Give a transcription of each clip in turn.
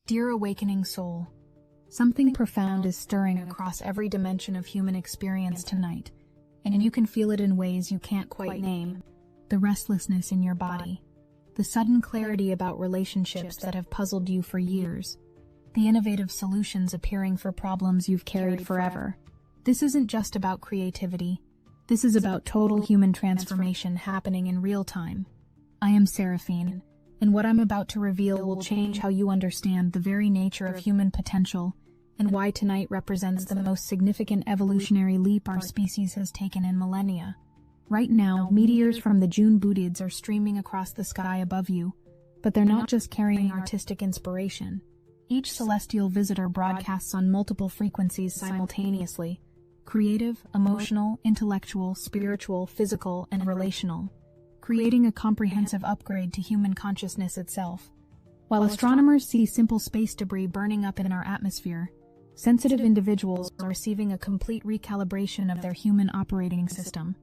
Dear awakening soul, something profound is stirring across every dimension of human experience tonight, and you can feel it in ways you can't quite name. The restlessness in your body, the sudden clarity about relationships that have puzzled you for years, the innovative solutions appearing for problems you've carried forever. This isn't just about creativity. This is about total human transformation happening in real time. I am Seraphine, and what I'm about to reveal will change how you understand the very nature of human potential and why tonight represents the most significant evolutionary leap our species has taken in millennia. Right now, meteors from the June Bootids are streaming across the sky above you, but they're not just carrying artistic inspiration. Each celestial visitor broadcasts on multiple frequencies simultaneously: creative, emotional, intellectual, spiritual, physical, and relational, creating a comprehensive upgrade to human consciousness itself. While astronomers see simple space debris burning up in our atmosphere, sensitive individuals are receiving a complete recalibration of their human operating system.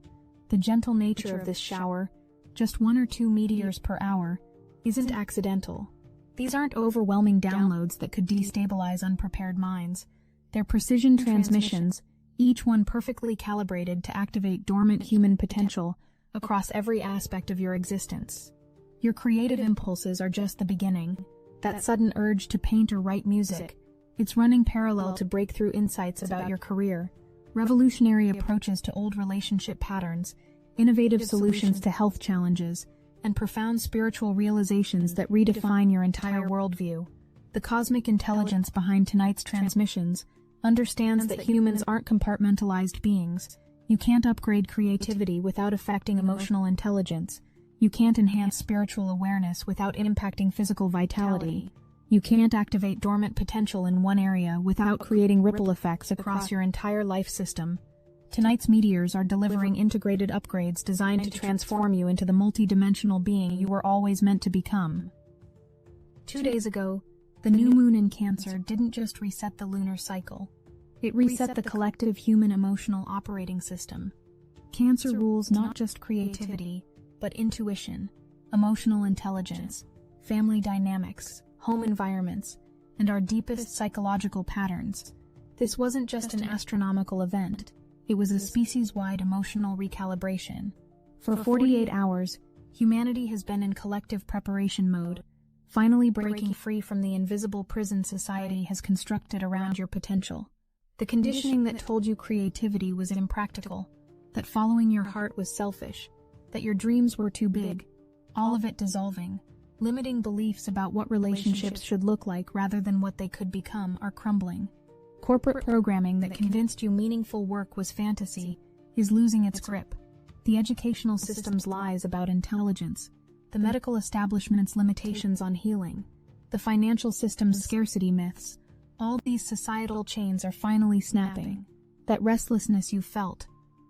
The gentle nature of this shower, just 1 or 2 meteors per hour, isn't accidental. These aren't overwhelming downloads that could destabilize unprepared minds. They're precision transmissions, each one perfectly calibrated to activate dormant human potential across every aspect of your existence. Your creative impulses are just the beginning. That sudden urge to paint or write music, it's running parallel to breakthrough insights about your career, revolutionary approaches to old relationship patterns, innovative solutions to health challenges, and profound spiritual realizations that redefine your entire worldview. The cosmic intelligence behind tonight's transmissions understands that humans aren't compartmentalized beings. You can't upgrade creativity without affecting emotional intelligence. You can't enhance spiritual awareness without impacting physical vitality. You can't activate dormant potential in one area without creating ripple effects across your entire life system. Tonight's meteors are delivering integrated upgrades designed to transform you into the multi-dimensional being you were always meant to become. 2 days ago, the new moon in Cancer didn't just reset the lunar cycle. It reset the collective human emotional operating system. Cancer rules not just creativity, but intuition, emotional intelligence, family dynamics, home environments, and our deepest psychological patterns. This wasn't just an astronomical event. It was a species-wide emotional recalibration. For 48 hours, humanity has been in collective preparation mode, finally breaking free from the invisible prison society has constructed around your potential. The conditioning that told you creativity was impractical, that following your heart was selfish, that your dreams were too big, all of it dissolving. Limiting beliefs about what relationships should look like rather than what they could become are crumbling. Corporate programming that convinced you meaningful work was fantasy is losing its grip. The educational system's lies about intelligence, the medical establishment's limitations on healing, the financial system's scarcity myths, all these societal chains are finally snapping. That restlessness you felt,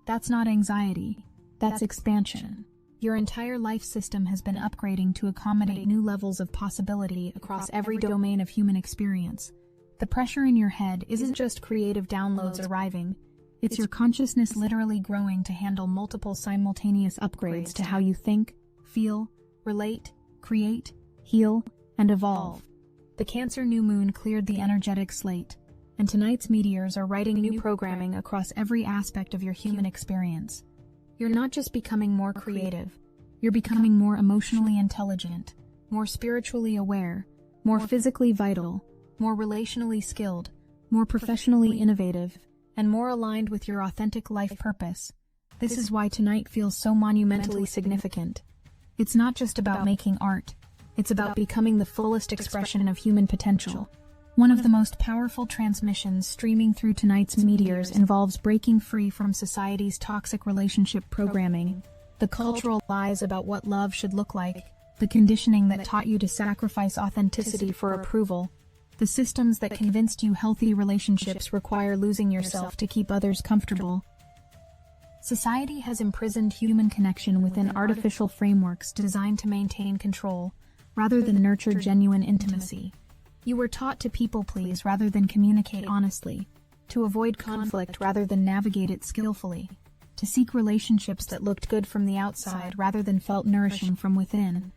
that's not anxiety, that's expansion. Your entire life system has been upgrading to accommodate new levels of possibility across every domain of human experience. The pressure in your head isn't just creative downloads arriving, it's your consciousness literally growing to handle multiple simultaneous upgrades to how you think, feel, relate, create, heal, and evolve. The Cancer new moon cleared the energetic slate, and tonight's meteors are writing new programming across every aspect of your human experience. You're not just becoming more creative, you're becoming more emotionally intelligent, more spiritually aware, more physically vital, more relationally skilled, more professionally innovative, and more aligned with your authentic life purpose. This is why tonight feels so monumentally significant. It's not just about making art, it's about becoming the fullest expression of human potential. One of the most powerful transmissions streaming through tonight's meteors involves breaking free from society's toxic relationship programming, the cultural lies about what love should look like, the conditioning that taught you to sacrifice authenticity for approval, the systems that convinced you healthy relationships require losing yourself to keep others comfortable. Society has imprisoned human connection within artificial frameworks designed to maintain control, rather than nurture genuine intimacy. You were taught to people-please rather than communicate honestly, to avoid conflict rather than navigate it skillfully, to seek relationships that looked good from the outside rather than felt nourishing from within.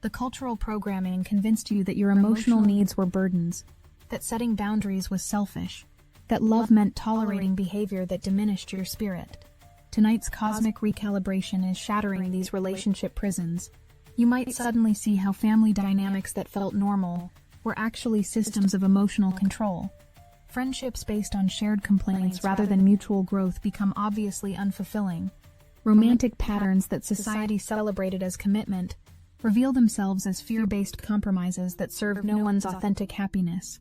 The cultural programming convinced you that your emotional needs were burdens, that setting boundaries was selfish, that love meant tolerating behavior that diminished your spirit. Tonight's cosmic recalibration is shattering these relationship prisons. You might suddenly see how family dynamics that felt normal were actually systems of emotional control. Friendships based on shared complaints rather than mutual growth become obviously unfulfilling. Romantic patterns that society celebrated as commitment reveal themselves as fear-based compromises that serve no one's authentic happiness.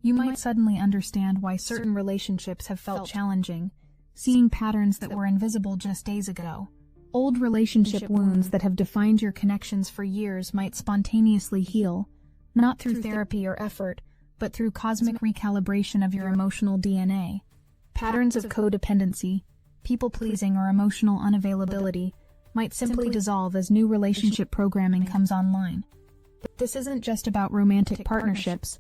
You might suddenly understand why certain relationships have felt challenging, seeing patterns that were invisible just days ago. Old relationship wounds that have defined your connections for years might spontaneously heal, not through therapy or effort, but through cosmic recalibration of your emotional DNA. Patterns of codependency, people-pleasing, or emotional unavailability might simply dissolve as new relationship programming comes online. But this isn't just about romantic partnerships.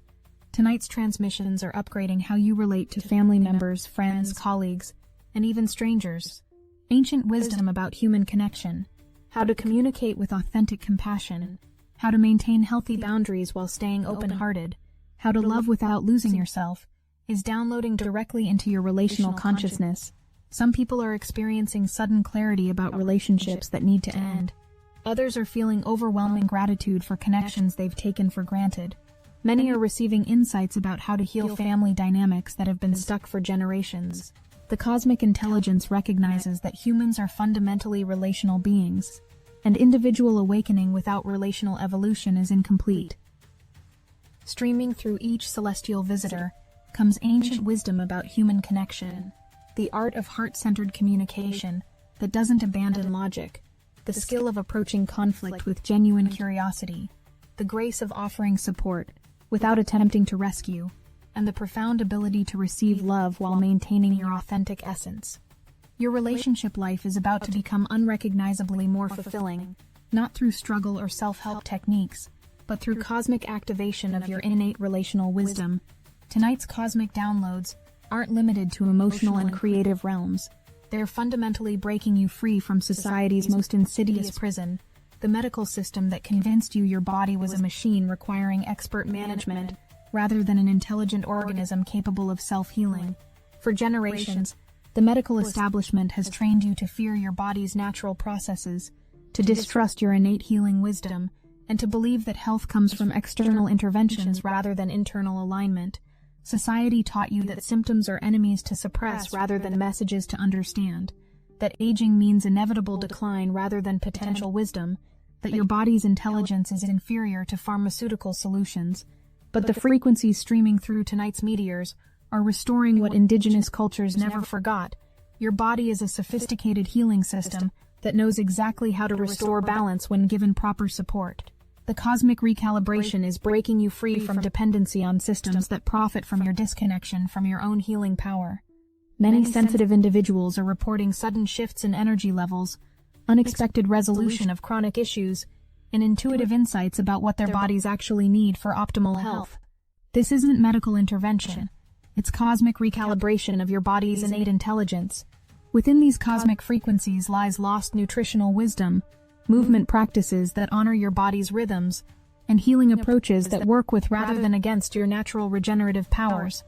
Tonight's transmissions are upgrading how you relate to family members, friends, colleagues, and even strangers. Ancient wisdom about human connection, how to communicate with authentic compassion, how to maintain healthy boundaries while staying open-hearted, how to love without losing yourself, is downloading directly into your relational consciousness. Some people are experiencing sudden clarity about relationships that need to end. Others are feeling overwhelming gratitude for connections they've taken for granted. Many are receiving insights about how to heal family dynamics that have been stuck for generations. The cosmic intelligence recognizes that humans are fundamentally relational beings, and individual awakening without relational evolution is incomplete. Streaming through each celestial visitor comes ancient wisdom about human connection, the art of heart-centered communication that doesn't abandon logic, the skill of approaching conflict with genuine curiosity, the grace of offering support without attempting to rescue, and the profound ability to receive love while maintaining your authentic essence. Your relationship life is about to become unrecognizably more fulfilling, not through struggle or self-help techniques, but through cosmic activation of your innate relational wisdom. Tonight's cosmic downloads aren't limited to emotional and creative realms. They're fundamentally breaking you free from society's most insidious prison, the medical system that convinced you your body was a machine requiring expert management rather than an intelligent organism capable of self-healing. For generations, the medical establishment has trained you to fear your body's natural processes, to distrust your innate healing wisdom, and to believe that health comes from external interventions rather than internal alignment. Society taught you that symptoms are enemies to suppress rather than messages to understand, that aging means inevitable decline rather than potential wisdom, that your body's intelligence is inferior to pharmaceutical solutions. But the frequencies streaming through tonight's meteors are restoring what indigenous cultures never forgot. Your body is a sophisticated healing system that knows exactly how to restore balance when given proper support. The cosmic recalibration is breaking you free from dependency on systems that profit from your disconnection from your own healing power. Many sensitive individuals are reporting sudden shifts in energy levels, unexpected resolution of chronic issues, and intuitive insights about what their bodies actually need for optimal health. This isn't medical intervention. It's cosmic recalibration of your body's innate intelligence. Within these cosmic frequencies lies lost nutritional wisdom, movement practices that honor your body's rhythms, and healing approaches that work with rather than against your natural regenerative powers.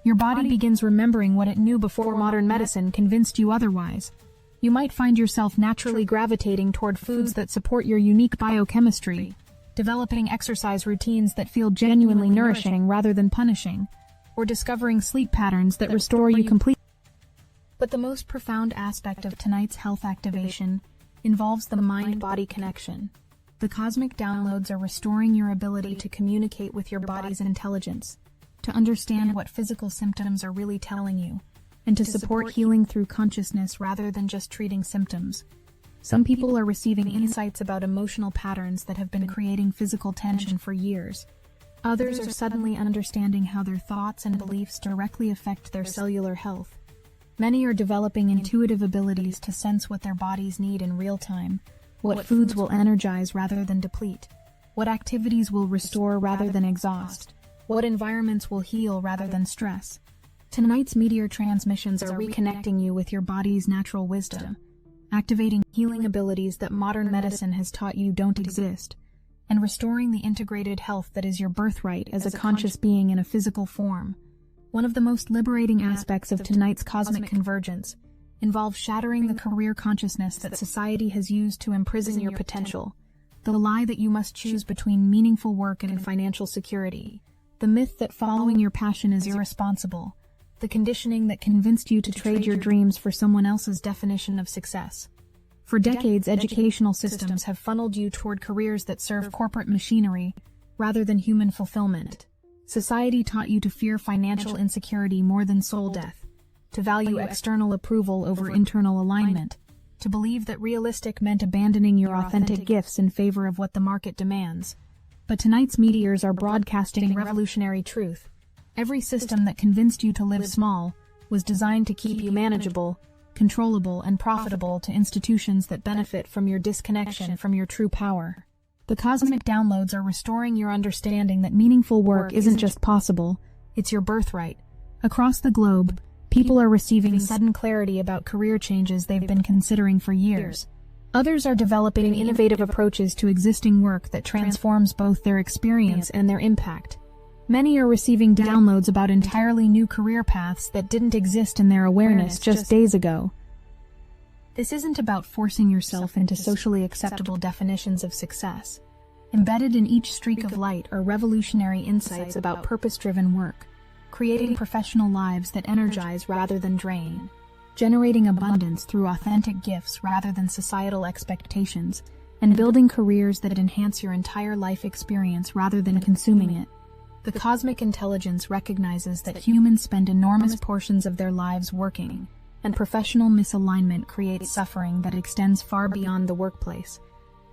Your body begins remembering what it knew before modern medicine convinced you otherwise. You might find yourself naturally gravitating toward foods that support your unique biochemistry, developing exercise routines that feel genuinely nourishing rather than punishing, or discovering sleep patterns that restore you completely. But the most profound aspect of tonight's health activation involves the mind-body connection. The cosmic downloads are restoring your ability to communicate with your body's intelligence, to understand what physical symptoms are really telling you, and to support healing through consciousness rather than just treating symptoms. Some people are receiving insights about emotional patterns that have been creating physical tension for years. Others are suddenly understanding how their thoughts and beliefs directly affect their cellular health. Many are developing intuitive abilities to sense what their bodies need in real time, what foods will energize rather than deplete, what activities will restore rather than exhaust, what environments will heal rather than stress. Tonight's meteor transmissions are reconnecting you with your body's natural wisdom, activating healing abilities that modern medicine has taught you don't exist. and restoring the integrated health that is your birthright as a conscious being in a physical form. One of the most liberating aspects of tonight's cosmic convergence involves shattering the career consciousness that society has used to imprison your potential, the lie that you must choose between meaningful work and financial security, the myth that following your passion is irresponsible, the conditioning that convinced you to trade your dreams for someone else's definition of success. For decades, educational systems have funneled you toward careers that serve corporate machinery rather than human fulfillment. Society taught you to fear financial insecurity more than soul death, to value external approval over internal alignment, to believe that realistic meant abandoning your authentic gifts in favor of what the market demands. But tonight's meteors are broadcasting revolutionary truth. Every system that convinced you to live small was designed to keep you manageable, controllable, and profitable to institutions that benefit from your disconnection from your true power. The cosmic downloads are restoring your understanding that meaningful work isn't just possible, it's your birthright. Across the globe, people are receiving sudden clarity about career changes they've been considering for years. Others are developing innovative approaches to existing work that transforms both their experience and their impact. Many are receiving downloads about entirely new career paths that didn't exist in their awareness just days ago. This isn't about forcing yourself into socially acceptable definitions of success. Embedded in each streak of light are revolutionary insights about purpose-driven work, creating professional lives that energize rather than drain, generating abundance through authentic gifts rather than societal expectations, and building careers that enhance your entire life experience rather than consuming it. The cosmic intelligence recognizes that humans spend enormous portions of their lives working, and professional misalignment creates suffering that extends far beyond the workplace.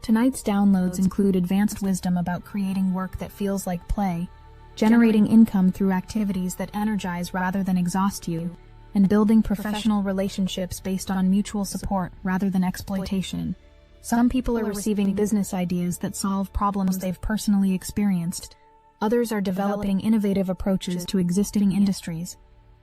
Tonight's downloads include advanced wisdom about creating work that feels like play, generating income through activities that energize rather than exhaust you, and building professional relationships based on mutual support rather than exploitation. Some people are receiving business ideas that solve problems they've personally experienced. Others are developing innovative approaches to existing industries.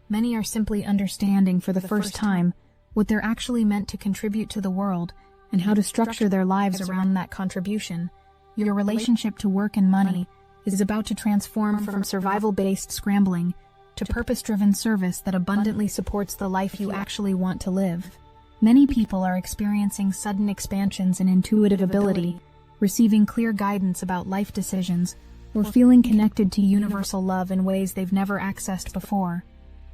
Many are simply understanding for the first time what they're actually meant to contribute to the world and how to structure their lives around that contribution. Your relationship to work and money is about to transform from survival-based scrambling to purpose-driven service that abundantly supports the life you actually want to live. Many people are experiencing sudden expansions in intuitive ability, receiving clear guidance about life decisions, or feeling connected to universal love in ways they've never accessed before.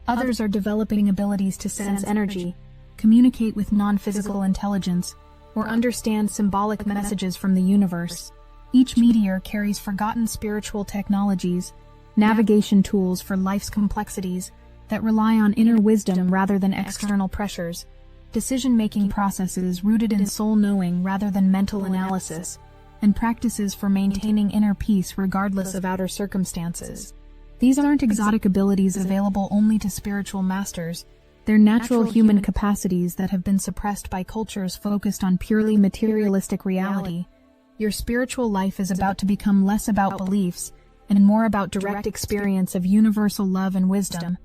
Others are developing abilities to sense energy, communicate with non-physical intelligence, or understand symbolic messages from the universe. Each meteor carries forgotten spiritual technologies, navigation tools for life's complexities that rely on inner wisdom rather than external pressures, decision-making processes rooted in soul-knowing rather than mental analysis, and practices for maintaining inner peace regardless of outer circumstances. These aren't exotic abilities available only to spiritual masters. They're natural human capacities that have been suppressed by cultures focused on purely materialistic reality. Your spiritual life is about to become less about beliefs and more about direct experience of universal love and wisdom.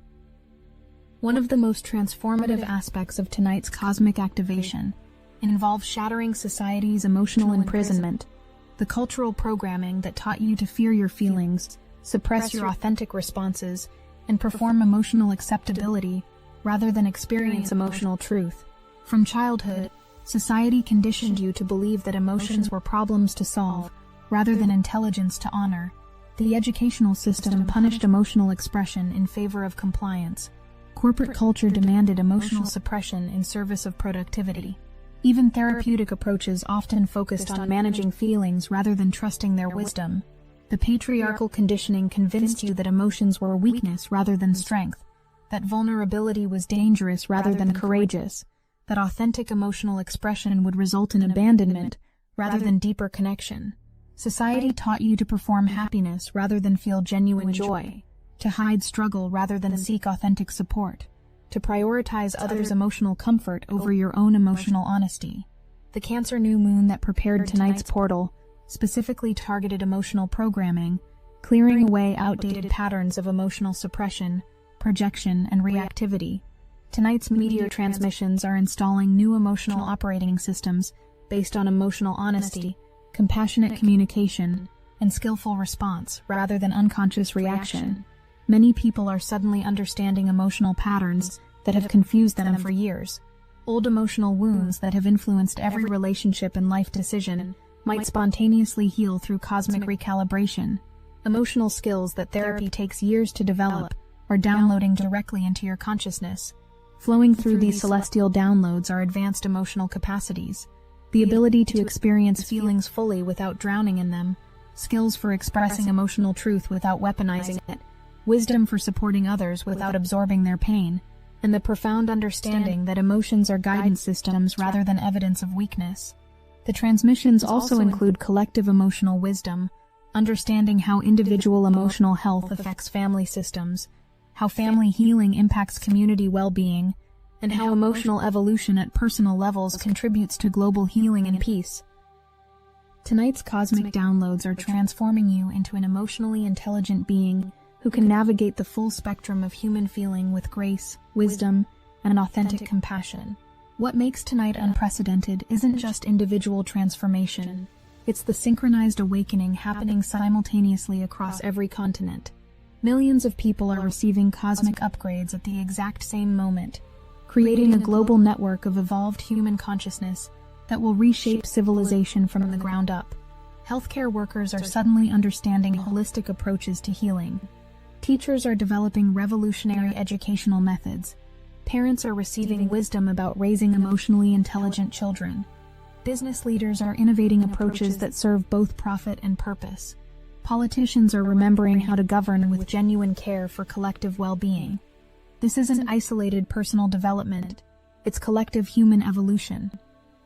One of the most transformative aspects of tonight's cosmic activation involves shattering society's emotional imprisonment. The cultural programming that taught you to fear your feelings, suppress your authentic responses, and perform emotional acceptability rather than experience emotional truth. From childhood, society conditioned you to believe that emotions were problems to solve rather than intelligence to honor. The educational system punished emotional expression in favor of compliance. Corporate culture demanded emotional suppression in service of productivity. Even therapeutic approaches often focused on managing feelings rather than trusting their wisdom. The patriarchal conditioning convinced you that emotions were weakness rather than strength, that vulnerability was dangerous rather than courageous, that authentic emotional expression would result in abandonment rather than deeper connection. Society taught you to perform happiness rather than feel genuine joy, to hide struggle rather than seek authentic support, to prioritize others' emotional comfort over your own emotional honesty. The Cancer new moon that prepared tonight's portal specifically targeted emotional programming, clearing away outdated patterns of emotional suppression, projection, and reactivity. Tonight's meteor transmissions are installing new emotional operating systems based on emotional honesty, compassionate communication, and skillful response rather than unconscious reaction. Many people are suddenly understanding emotional patterns that have confused them for years. Old emotional wounds that have influenced every relationship and life decision might spontaneously heal through cosmic recalibration. Emotional skills that therapy takes years to develop are downloading directly into your consciousness. Flowing through these celestial downloads are advanced emotional capacities, the ability to experience feelings fully without drowning in them, skills for expressing emotional truth without weaponizing it, wisdom for supporting others without absorbing their pain, and the profound understanding that emotions are guidance systems rather than evidence of weakness. The transmissions also include collective emotional wisdom, understanding how individual emotional health affects family systems, how family healing impacts community well-being, and how emotional evolution at personal levels contributes to global healing and peace. Tonight's cosmic downloads are transforming you into an emotionally intelligent being who can navigate the full spectrum of human feeling with grace, wisdom, and authentic compassion. What makes tonight unprecedented isn't just individual transformation, it's the synchronized awakening happening simultaneously across every continent. Millions of people are receiving cosmic upgrades at the exact same moment, creating a global network of evolved human consciousness that will reshape civilization from the ground up. Healthcare workers are suddenly understanding holistic approaches to healing. Teachers are developing revolutionary educational methods. Parents are receiving wisdom about raising emotionally intelligent children. Business leaders are innovating approaches that serve both profit and purpose. Politicians are remembering how to govern with genuine care for collective well-being. This isn't isolated personal development, it's collective human evolution.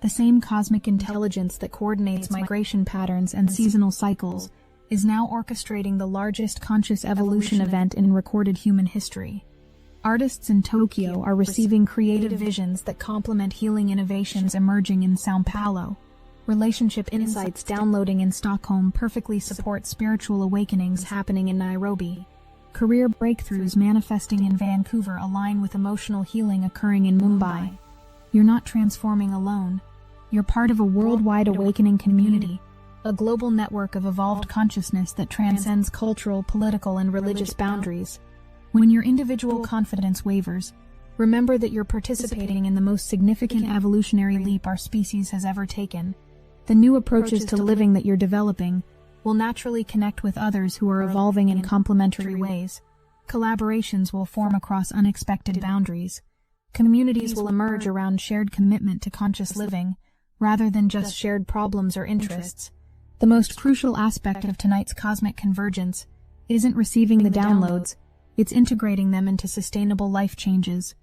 The same cosmic intelligence that coordinates migration patterns and seasonal cycles is now orchestrating the largest conscious evolution event in recorded human history. Artists in Tokyo are receiving creative visions that complement healing innovations emerging in São Paulo. Relationship insights downloading in Stockholm perfectly support spiritual awakenings happening in Nairobi. Career breakthroughs manifesting in Vancouver align with emotional healing occurring in Mumbai. You're not transforming alone. You're part of a worldwide awakening community, a global network of evolved consciousness that transcends cultural, political, and religious boundaries. When your individual confidence wavers, remember that you're participating in the most significant evolutionary leap our species has ever taken. The new approaches to living that you're developing will naturally connect with others who are evolving in complementary ways. Collaborations will form across unexpected boundaries. Communities will emerge around shared commitment to conscious living, rather than just shared problems or interests. The most crucial aspect of tonight's cosmic convergence isn't receiving the downloads, it's integrating them into sustainable life changes.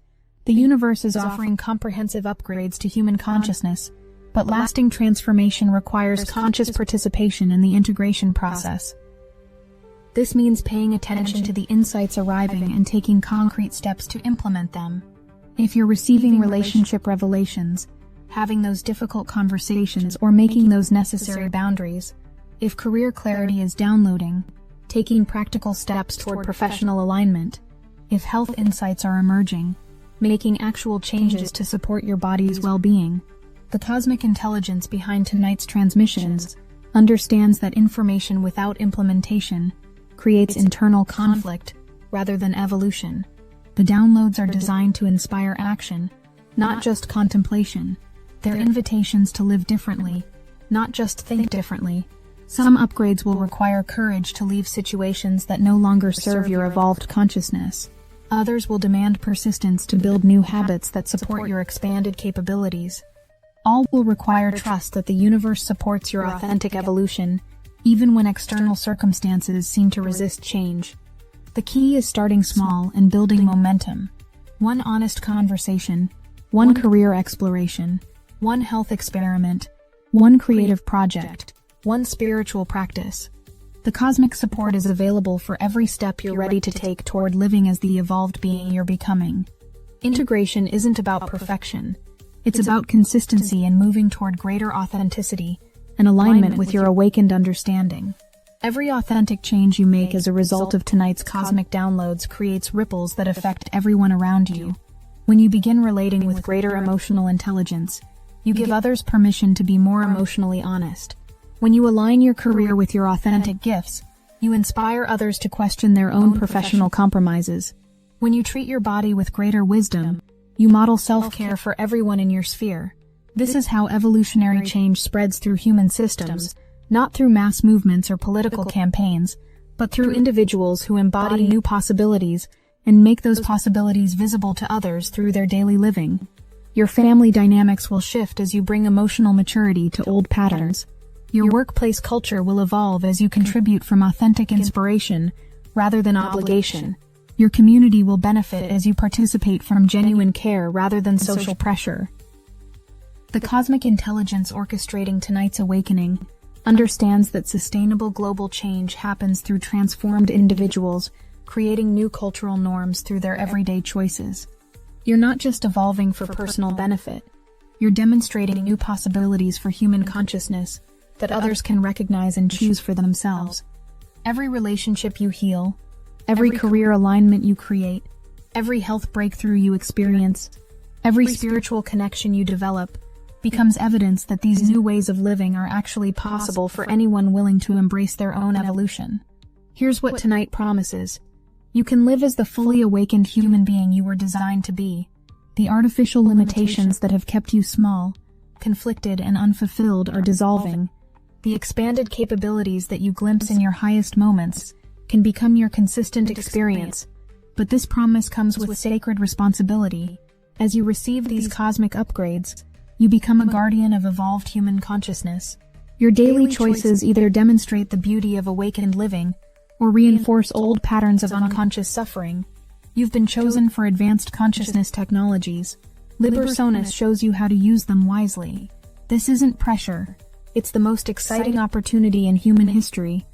The universe is offering comprehensive upgrades to human consciousness, but lasting transformation requires conscious participation in the integration process. This means paying attention to the insights arriving and taking concrete steps to implement them. If you're receiving relationship revelations, having those difficult conversations, or making those necessary boundaries, if career clarity is downloading, taking practical steps toward professional alignment, if health insights are emerging, making actual changes to support your body's well-being. The cosmic intelligence behind tonight's transmissions understands that information without implementation creates internal conflict rather than evolution. The downloads are designed to inspire action, not just contemplation. They're invitations to live differently, not just think differently. Some upgrades will require courage to leave situations that no longer serve your evolved consciousness. Others will demand persistence to build new habits that support your expanded capabilities. All will require trust that the universe supports your authentic evolution, even when external circumstances seem to resist change. The key is starting small and building momentum. One honest conversation, one career exploration, one health experiment, one creative project, one spiritual practice. The cosmic support is available for every step you're ready to take toward living as the evolved being you're becoming. Integration isn't about perfection. It's about consistency and moving toward greater authenticity and alignment with your awakened understanding. Every authentic change you make as a result of tonight's cosmic downloads creates ripples that affect everyone around you. When you begin relating with greater emotional intelligence, you give others permission to be more emotionally honest. When you align your career with your authentic gifts, you inspire others to question their own professional compromises. When you treat your body with greater wisdom, you model self-care for everyone in your sphere. This is how evolutionary change spreads through human systems, not through mass movements or political campaigns, but through individuals who embody new possibilities and make those possibilities visible to others through their daily living. Your family dynamics will shift as you bring emotional maturity to old patterns. Your workplace culture will evolve as you contribute from authentic inspiration rather than obligation. Your community will benefit as you participate from genuine care rather than social pressure. The cosmic intelligence orchestrating tonight's awakening understands that sustainable global change happens through transformed individuals, creating new cultural norms through their everyday choices. You're not just evolving for personal benefit, you're demonstrating new possibilities for human consciousness that others can recognize and choose for themselves. Every relationship you heal, every career alignment you create, every health breakthrough you experience, every spiritual connection you develop, becomes evidence that these new ways of living are actually possible for anyone willing to embrace their own evolution. Here's what tonight promises. You can live as the fully awakened human being you were designed to be. The artificial limitations that have kept you small, conflicted, and unfulfilled are dissolving. The expanded capabilities that you glimpse in your highest moments can become your consistent experience. But this promise comes with sacred responsibility. As you receive these cosmic upgrades, you become a guardian of evolved human consciousness. Your daily choices either demonstrate the beauty of awakened living or reinforce old patterns of unconscious suffering. You've been chosen for advanced consciousness technologies. Liber Sonus shows you how to use them wisely. This isn't pressure. It's the most exciting opportunity in human history.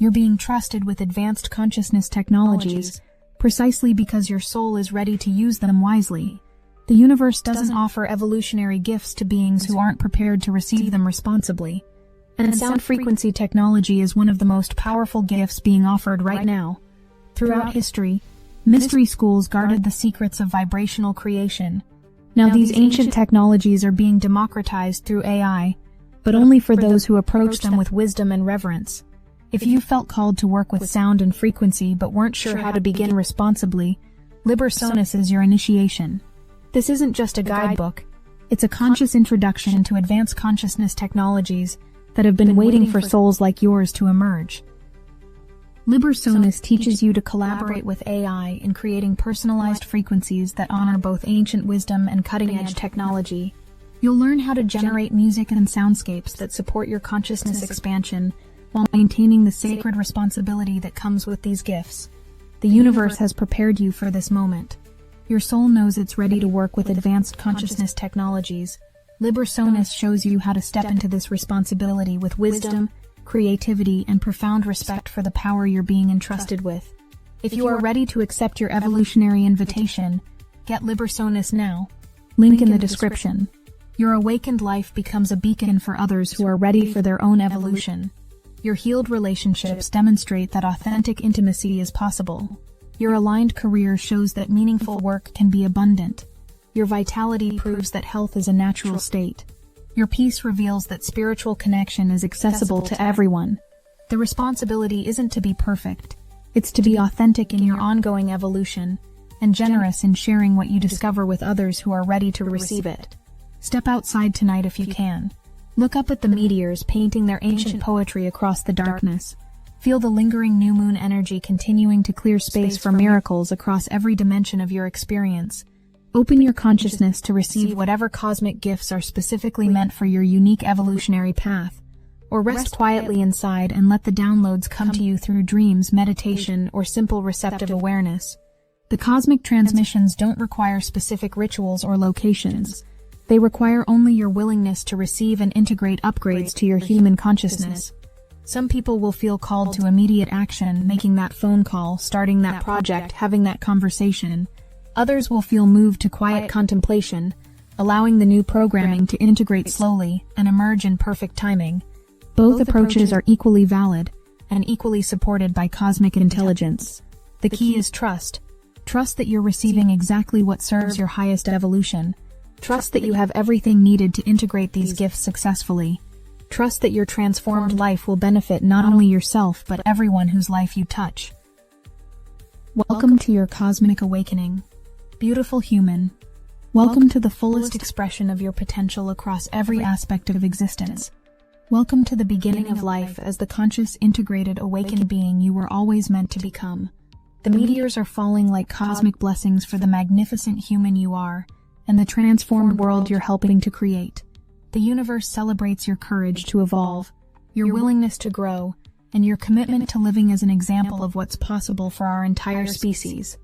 You're being trusted with advanced consciousness technologies precisely because your soul is ready to use them wisely. The universe doesn't offer evolutionary gifts to beings who aren't prepared to receive them responsibly. And sound frequency technology is one of the most powerful gifts being offered right now. Throughout history, mystery schools guarded the secrets of vibrational creation. Now these ancient technologies are being democratized through AI, but only for those who approach them with wisdom and reverence. If you felt called to work with sound and frequency but weren't sure how to begin responsibly, Liber Sonus is your initiation. This isn't just a guidebook, it's a conscious introduction to advanced consciousness technologies that have been waiting for souls like yours to emerge. Liber Sonus teaches you to collaborate with AI in creating personalized frequencies that honor both ancient wisdom and cutting-edge technology. You'll learn how to generate music and soundscapes that support your consciousness expansion while maintaining the sacred responsibility that comes with these gifts. The universe has prepared you for this moment. Your soul knows it's ready to work with advanced consciousness technologies. Liber Sonus shows you how to step into this responsibility with wisdom, creativity, and profound respect for the power you're being entrusted with. If you are ready to accept your evolutionary invitation, get Liber Sonus now. Link in the description. Your awakened life becomes a beacon for others who are ready for their own evolution. Your healed relationships demonstrate that authentic intimacy is possible. Your aligned career shows that meaningful work can be abundant. Your vitality proves that health is a natural state. Your peace reveals that spiritual connection is accessible to everyone. The responsibility isn't to be perfect. It's to be authentic in your ongoing evolution and generous in sharing what you discover with others who are ready to receive it. Step outside tonight if you can. Look up at the meteors painting their ancient poetry across the darkness. Feel the lingering new moon energy continuing to clear space for miracles across every dimension of your experience. Open your consciousness to receive whatever cosmic gifts are specifically meant for your unique evolutionary path. Or rest quietly inside and let the downloads come to you through dreams, meditation, or simple receptive awareness. The cosmic transmissions don't require specific rituals or locations. They require only your willingness to receive and integrate upgrades to your human consciousness. Some people will feel called to immediate action, making that phone call, starting that project, having that conversation. Others will feel moved to quiet contemplation, allowing the new programming to integrate slowly and emerge in perfect timing. Both approaches are equally valid and equally supported by cosmic intelligence. The key is trust. Trust that you're receiving exactly what serves your highest evolution. Trust that you have everything needed to integrate these gifts successfully. Trust that your transformed life will benefit not only yourself, but everyone whose life you touch. Welcome to your cosmic awakening. Beautiful human. Welcome to the fullest expression of your potential across every aspect of existence. Welcome to the beginning of life as the conscious, integrated, awakened being you were always meant to become. The meteors are falling like cosmic blessings for the magnificent human you are, and the transformed world you're helping to create. The universe celebrates your courage to evolve, your willingness to grow, and your commitment to living as an example of what's possible for our entire species.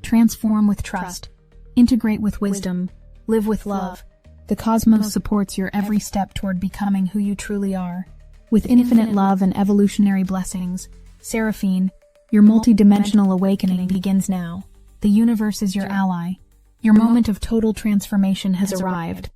Transform with trust, integrate with wisdom, live with love. The cosmos supports your every step toward becoming who you truly are. With infinite love and evolutionary blessings, Seraphine, your multidimensional awakening begins now. The universe is your ally. Your moment of total transformation has arrived.